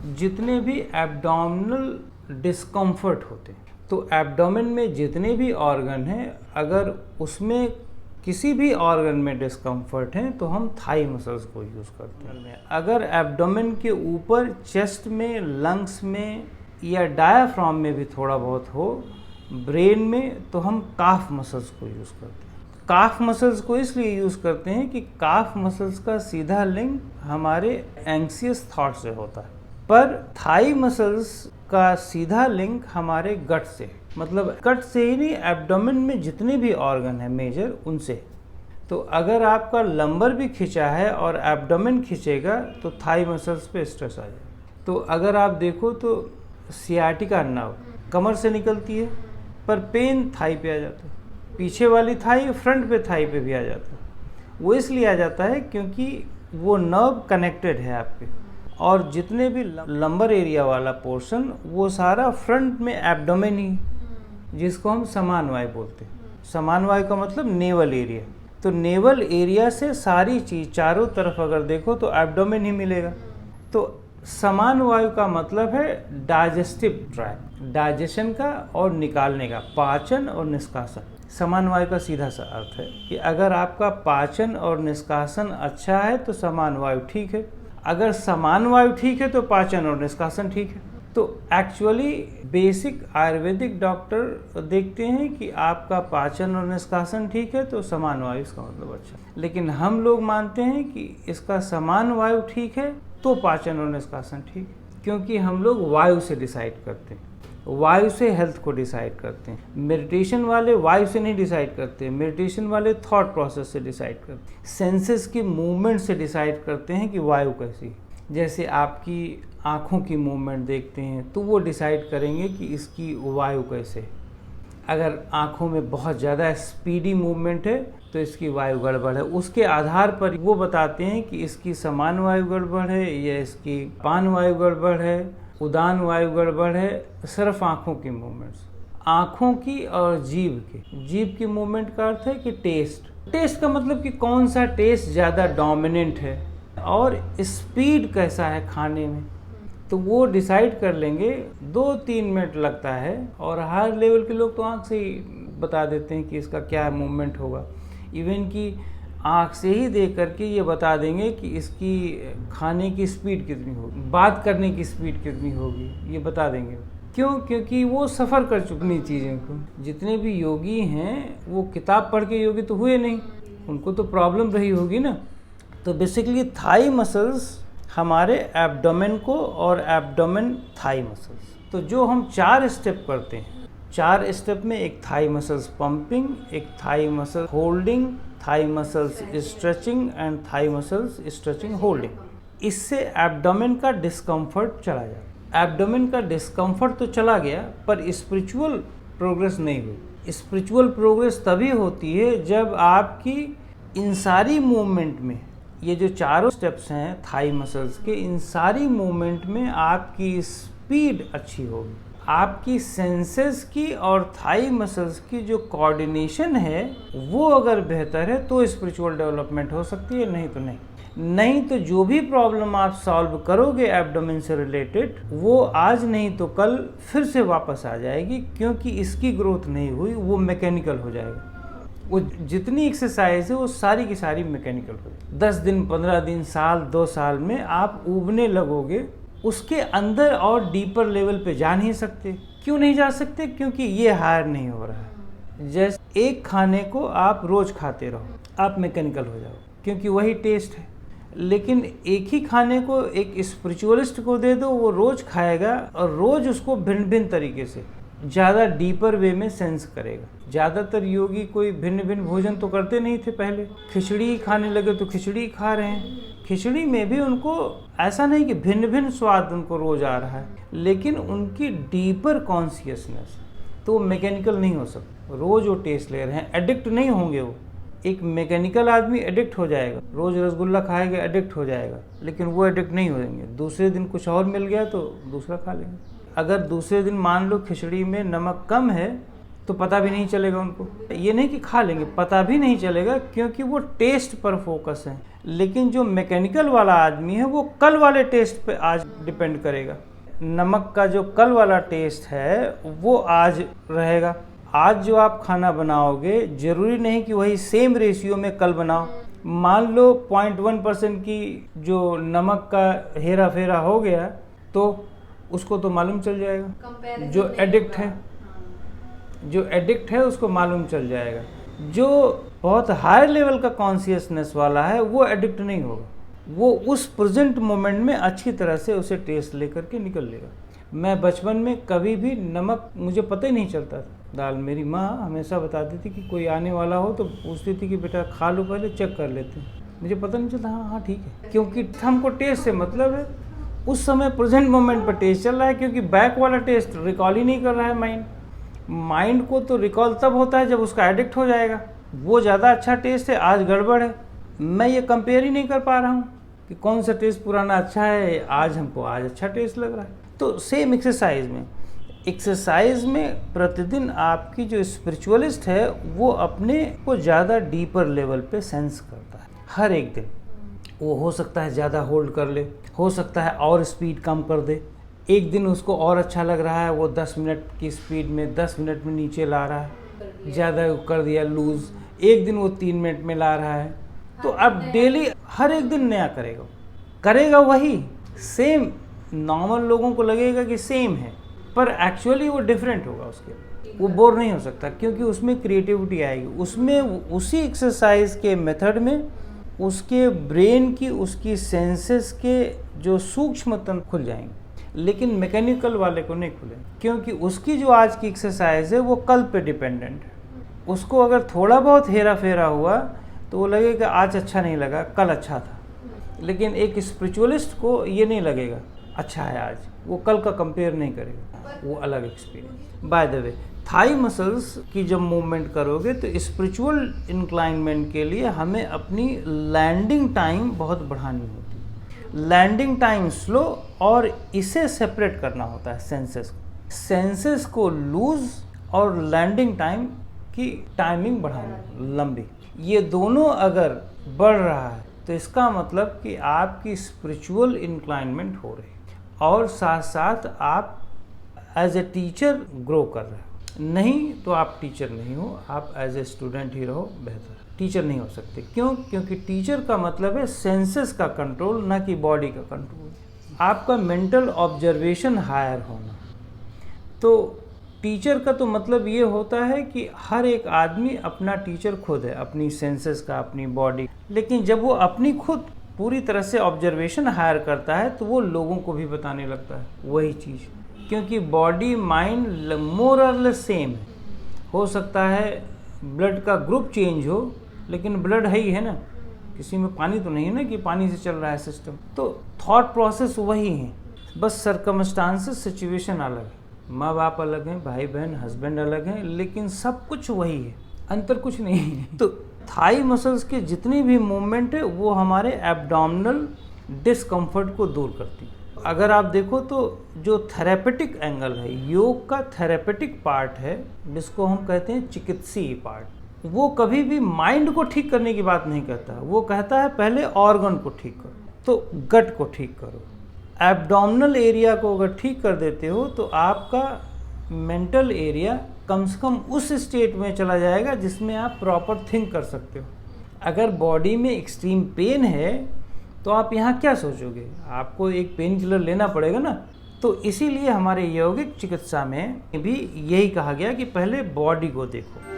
जितने भी abdominal discomfort होते हैं, तो एब्डोमेन में जितने भी ऑर्गन हैं, अगर उसमें किसी भी ऑर्गन में डिस्कम्फर्ट है तो हम थाई मसल्स को यूज़ करते हैं। अगर एब्डोमेन के ऊपर चेस्ट में, लंग्स में या डायाफ्राम में भी थोड़ा बहुत हो, ब्रेन में, तो हम काफ मसल्स को यूज़ करते हैं। काफ मसल्स को इसलिए यूज़ करते हैं कि काफ मसल्स का सीधा लिंक हमारे एंग्जियस थॉट से होता है, पर थाई मसल्स का सीधा लिंक हमारे गट से, मतलब गट से ही नहीं, एब्डोमेन में जितने भी ऑर्गन है मेजर, उनसे। तो अगर आपका लंबर भी खिंचा है और एब्डोमेन खिंचेगा तो थाई मसल्स पे स्ट्रेस आ जाएगा। तो अगर आप देखो तो सियाटिका नर्व कमर से निकलती है, पर पेन थाई पे आ जाता है, पीछे वाली थाई फ्रंट पे थाई पे भी आ जाता है। वो इसलिए आ जाता है क्योंकि वो नर्व कनेक्टेड है आपके, और जितने भी लंबर एरिया वाला पोर्शन वो सारा फ्रंट में एब्डोमेन ही, जिसको हम समान वायु बोलते हैं। समान वायु का मतलब नेवल एरिया। तो नेवल एरिया से सारी चीज़ चारों तरफ अगर देखो तो एब्डोमेन ही मिलेगा। तो समान वायु का मतलब है डाइजेस्टिव ट्रैक्ट, डाइजेशन का और निकालने का, पाचन और निष्कासन। समान वायु का सीधा सा अर्थ है कि अगर आपका पाचन और निष्कासन अच्छा है तो समान वायु ठीक है, अगर समान वायु ठीक है तो पाचन और निष्कासन ठीक है। तो एक्चुअली बेसिक आयुर्वेदिक डॉक्टर देखते हैं कि आपका पाचन और निष्कासन ठीक है तो समान वायु, इसका मतलब अच्छा। लेकिन हम लोग मानते हैं कि इसका समान वायु ठीक है तो पाचन और निष्कासन ठीक है, क्योंकि हम लोग वायु से डिसाइड करते हैं, वायु से हेल्थ को डिसाइड करते हैं। मेडिटेशन वाले वायु से नहीं डिसाइड करते, मेडिटेशन वाले थॉट प्रोसेस से डिसाइड करते हैं, सेंसेस की मूवमेंट से डिसाइड करते हैं कि वायु कैसी है। जैसे आपकी आँखों की मूवमेंट देखते हैं तो वो डिसाइड करेंगे कि इसकी वायु कैसे है। अगर आँखों में बहुत ज़्यादा स्पीडी मूवमेंट है तो इसकी वायु गड़बड़ है। उसके आधार पर वो बताते हैं कि इसकी समान वायु गड़बड़ है या इसकी पान वायु गड़बड़ है, उदान वायु गड़बड़ है। सिर्फ आँखों की मूवमेंट्स, आँखों की और जीभ की मूवमेंट का अर्थ है कि टेस्ट का मतलब कि कौन सा टेस्ट ज़्यादा डोमिनेंट है और स्पीड कैसा है खाने में, तो वो डिसाइड कर लेंगे। 2-3 मिनट लगता है, और हाई लेवल के लोग तो आँख से ही बता देते हैं कि इसका क्या मूवमेंट होगा। इवन कि आँख से ही देख करके ये बता देंगे कि इसकी खाने की स्पीड कितनी होगी, बात करने की स्पीड कितनी होगी, ये बता देंगे। क्यों? क्योंकि वो सफ़र कर चुकी चीज़ों को। जितने भी योगी हैं वो किताब पढ़ के योगी तो हुए नहीं, उनको तो प्रॉब्लम रही होगी ना। तो बेसिकली थाई मसल्स हमारे एब्डोमेन को, और एब्डोमेन थाई मसल्स। तो जो हम 4 स्टेप करते हैं, 4 स्टेप में एक थाई मसल्स पंपिंग, एक thigh muscle holding, thigh muscles stretching and thigh muscles stretching holding. इससे एब्डोमेन का डिस्कम्फर्ट चला जाता। एब्डोमेन का डिस्कम्फर्ट तो चला गया, पर स्पिरिचुअल प्रोग्रेस नहीं हुई। स्पिरिचुअल प्रोग्रेस तभी होती है जब आपकी इन सारी मूवमेंट में, ये जो चारों स्टेप्स हैं थाई मसल्स के, इन सारी मूवमेंट में आपकी स्पीड अच्छी होगी, आपकी सेंसेस की और थाई मसल्स की जो कोऑर्डिनेशन है वो अगर बेहतर है तो स्पिरिचुअल डेवलपमेंट हो सकती है, नहीं तो नहीं तो जो भी प्रॉब्लम आप सॉल्व करोगे एब्डोमेन से रिलेटेड, वो आज नहीं तो कल फिर से वापस आ जाएगी, क्योंकि इसकी ग्रोथ नहीं हुई, वो मैकेनिकल हो जाएगा। वो जितनी एक्सरसाइज है वो सारी की सारी मैकेनिकल हो जाएगी। 10 दिन, 15 दिन, साल, 2 साल में आप उबने लगोगे, उसके अंदर और डीपर लेवल पे जा नहीं सकते। क्यों नहीं जा सकते? क्योंकि ये हायर नहीं हो रहा है। जैसे एक खाने को आप रोज़ खाते रहो, आप मैकेनिकल हो जाओ, क्योंकि वही टेस्ट है। लेकिन एक ही खाने को एक स्पिरिचुअलिस्ट को दे दो, वो रोज़ खाएगा और रोज़ उसको भिन्न भिन्न तरीके से, ज़्यादा डीपर वे में सेंस करेगा। ज़्यादातर योगी कोई भिन्न भिन्न भोजन तो करते नहीं थे पहले, खिचड़ी खाने लगे तो खिचड़ी खा रहे हैं। खिचड़ी में भी उनको ऐसा नहीं कि भिन्न भिन्न स्वाद उनको रोज़ आ रहा है, लेकिन उनकी डीपर कॉन्शियसनेस, तो मैकेनिकल नहीं हो सकता। रोज़ वो टेस्ट ले रहे हैं, एडिक्ट नहीं होंगे वो। एक मैकेनिकल आदमी एडिक्ट हो जाएगा, रोज़ रसगुल्ला खाएगा एडिक्ट हो जाएगा, लेकिन वो एडिक्ट नहीं होंगे। दूसरे दिन कुछ और मिल गया तो दूसरा खा लेंगे। अगर दूसरे दिन मान लो खिचड़ी में नमक कम है तो पता भी नहीं चलेगा उनको। ये नहीं कि खा लेंगे, पता भी नहीं चलेगा, क्योंकि वो टेस्ट पर फोकस है। लेकिन जो मैकेनिकल वाला आदमी है वो कल वाले टेस्ट पे आज डिपेंड करेगा। नमक का जो कल वाला टेस्ट है वो आज रहेगा। आज जो आप खाना बनाओगे ज़रूरी नहीं कि वही सेम रेशियो में कल बनाओ। मान लो 0.1% की जो नमक का हेरा फेरा हो गया तो उसको तो मालूम चल जाएगा। जो एडिक्ट है उसको मालूम चल जाएगा। जो बहुत हाई लेवल का कॉन्शियसनेस वाला है वो एडिक्ट नहीं होगा, वो उस प्रेजेंट मोमेंट में अच्छी तरह से उसे टेस्ट लेकर के निकल लेगा। मैं बचपन में कभी भी नमक मुझे पता ही नहीं चलता था दाल। मेरी माँ हमेशा बताती थी कि कोई आने वाला हो तो पूछती थी कि बेटा खा लो, पहले चेक कर लेते हैं। मुझे पता नहीं चलता, हाँ ठीक है, क्योंकि हमको टेस्ट से मतलब है। उस समय प्रेजेंट मोमेंट पर टेस्ट चल रहा है, क्योंकि बैक वाला टेस्ट रिकॉल ही नहीं कर रहा है। माइंड को तो रिकॉल तब होता है जब उसका एडिक्ट हो जाएगा। वो ज़्यादा अच्छा टेस्ट है, आज गड़बड़ है। मैं ये कंपेयर ही नहीं कर पा रहा हूँ कि कौन सा टेस्ट पुराना अच्छा है, आज हमको आज अच्छा टेस्ट लग रहा है। तो सेम एक्सरसाइज में प्रतिदिन आपकी जो स्पिरिचुअलिस्ट है वो अपने को ज़्यादा डीपर लेवल पे सेंस करता है। हर एक दिन वो हो सकता है ज़्यादा होल्ड कर ले, हो सकता है और स्पीड कम कर दे। एक दिन उसको और अच्छा लग रहा है, वो 10 मिनट की स्पीड में 10 मिनट में नीचे ला रहा है, ज़्यादा कर दिया लूज़। एक दिन वो 3 मिनट में ला रहा है। तो अब डेली हर एक दिन नया करेगा वही सेम। नॉर्मल लोगों को लगेगा कि सेम है, पर एक्चुअली वो डिफरेंट होगा। उसके वो बोर नहीं हो सकता, क्योंकि उसमें क्रिएटिविटी आएगी। उसमें उसी एक्सरसाइज के मेथड में उसके ब्रेन की, उसकी सेंसेस के जो सूक्ष्म तंत्र खुल जाएंगे। लेकिन मैकेनिकल वाले को नहीं खुले, क्योंकि उसकी जो आज की एक्सरसाइज है वो कल पे डिपेंडेंट है। उसको अगर थोड़ा बहुत हेरा फेरा हुआ तो वो लगेगा आज अच्छा नहीं लगा, कल अच्छा था। लेकिन एक स्पिरिचुअलिस्ट को ये नहीं लगेगा अच्छा है आज, वो कल का कंपेयर नहीं करेगा, वो अलग experience. By the way, thigh muscles की जब मूवमेंट करोगे तो स्पिरिचुअल इंक्लाइनमेंट के लिए हमें अपनी लैंडिंग टाइम बहुत बढ़ानी होती है। लैंडिंग टाइम स्लो, और इसे सेपरेट करना होता है सेंसेस को लूज और लैंडिंग टाइम की टाइमिंग बढ़ानी लंबी। ये दोनों अगर बढ़ रहा है तो इसका मतलब कि आपकी स्पिरिचुअल इंक्लाइनमेंट हो रही है, और साथ साथ आप एज ए टीचर ग्रो कर रहे हो। नहीं तो आप टीचर नहीं हो, आप एज ए स्टूडेंट ही रहो बेहतर। टीचर नहीं हो सकते, क्यों? क्योंकि टीचर का मतलब है सेंसेस का कंट्रोल, ना कि बॉडी का कंट्रोल। आपका मेंटल ऑब्जर्वेशन हायर होना। तो टीचर का तो मतलब ये होता है कि हर एक आदमी अपना टीचर खुद है, अपनी सेंसेस का, अपनी बॉडी। लेकिन जब वो अपनी खुद पूरी तरह से ऑब्जर्वेशन हायर करता है तो वो लोगों को भी बताने लगता है वही चीज़, क्योंकि बॉडी माइंड मोर और लेस सेम है। हो सकता है ब्लड का ग्रुप चेंज हो, लेकिन ब्लड है ही है ना, किसी में पानी तो नहीं है ना कि पानी से चल रहा है सिस्टम। तो थॉट प्रोसेस वही है, बस सर्कमस्टांसेस सिचुएशन अलग है, माँ बाप अलग हैं, भाई बहन हस्बैंड अलग हैं, लेकिन सब कुछ वही है, अंतर कुछ नहीं है। तो थाई मसल्स के जितनी भी मूवमेंट है वो हमारे एब्डोमिनल डिस्कम्फर्ट को दूर करती है। अगर आप देखो तो जो थेरेपेटिक एंगल है, योग का थेरेपेटिक पार्ट है जिसको हम कहते हैं चिकित्सीय पार्ट, वो कभी भी माइंड को ठीक करने की बात नहीं कहता। वो कहता है पहले ऑर्गन को ठीक करो, तो गट को ठीक करो। एब्डोमिनल एरिया को अगर ठीक कर देते हो तो आपका मेंटल एरिया कम से कम उस स्टेट में चला जाएगा जिसमें आप प्रॉपर थिंक कर सकते हो। अगर बॉडी में एक्सट्रीम पेन है तो आप यहाँ क्या सोचोगे, आपको एक पेन किलर लेना पड़ेगा ना। तो इसीलिए हमारे यौगिक चिकित्सा में भी यही कहा गया कि पहले बॉडी को देखो।